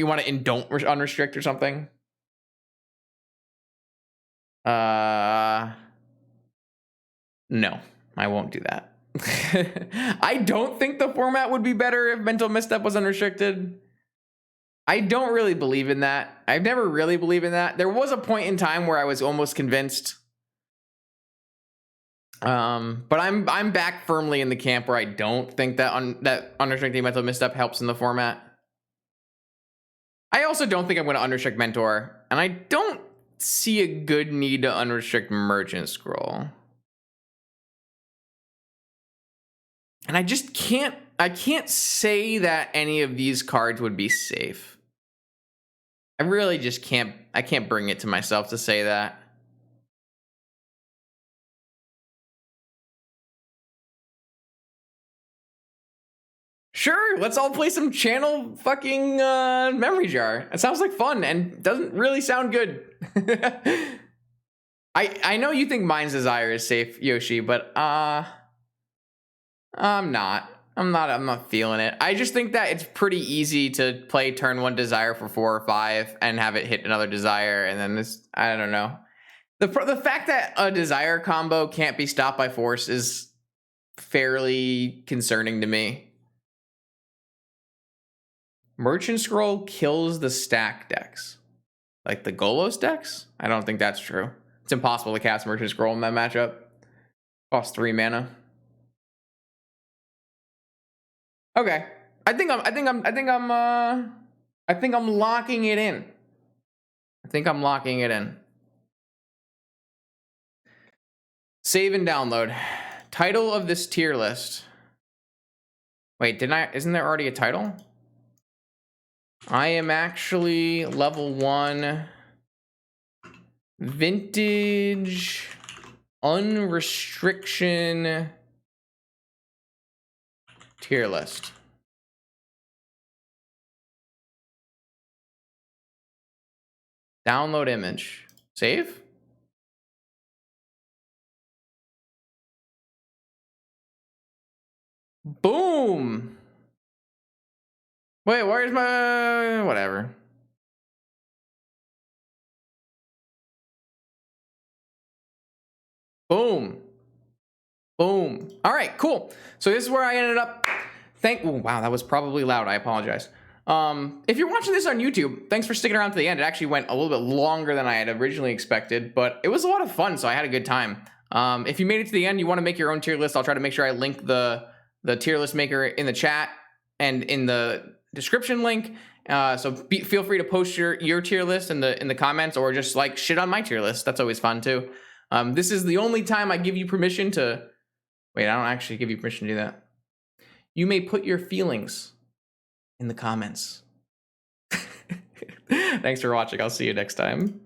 want to don't unrestrict or something? No, I won't do that. I don't think the format would be better if Mental Mistep was unrestricted. I don't really believe in that. I've never really believed in that. There was a point in time where I was almost convinced. But I'm back firmly in the camp where I don't think that that unrestricting Mental Misstep helps in the format. I also don't think I'm going to unrestrict Mentor, and I don't see a good need to unrestrict Merchant Scroll. And I just can't say that any of these cards would be safe. I really just I can't bring it to myself to say that. Sure, let's all play some channel fucking memory jar. It sounds like fun and doesn't really sound good. I know you think Mind's Desire is safe, Yoshi, but I'm not. I'm not feeling it. I just think that it's pretty easy to play turn 1 Desire for 4 or 5 and have it hit another Desire, and then this, I don't know. The fact that a Desire combo can't be stopped by Force is fairly concerning to me. Merchant Scroll kills the stack decks. Like the Golos decks? I don't think that's true. It's impossible to cast Merchant Scroll in that matchup. Costs 3 mana. Okay. I think I'm locking it in. I think I'm locking it in. Save and download. Title of this tier list. Wait, isn't there already a title? I am actually level 1 vintage unrestriction tier list. Download image. Save? Boom! Wait, where's my... whatever. Boom. Boom. All right, cool. So this is where I ended up. Oh, wow, that was probably loud. I apologize. If you're watching this on YouTube, thanks for sticking around to the end. It actually went a little bit longer than I had originally expected, but it was a lot of fun, so I had a good time. If you made it to the end, you want to make your own tier list, I'll try to make sure I link the tier list maker in the chat and in the description link. So feel free to post your tier list in the comments, or just like shit on my tier list. That's always fun too. This is the only time I give you permission to... Wait, I don't actually give you permission to do that. You may put your feelings in the comments. Thanks for watching. I'll see you next time.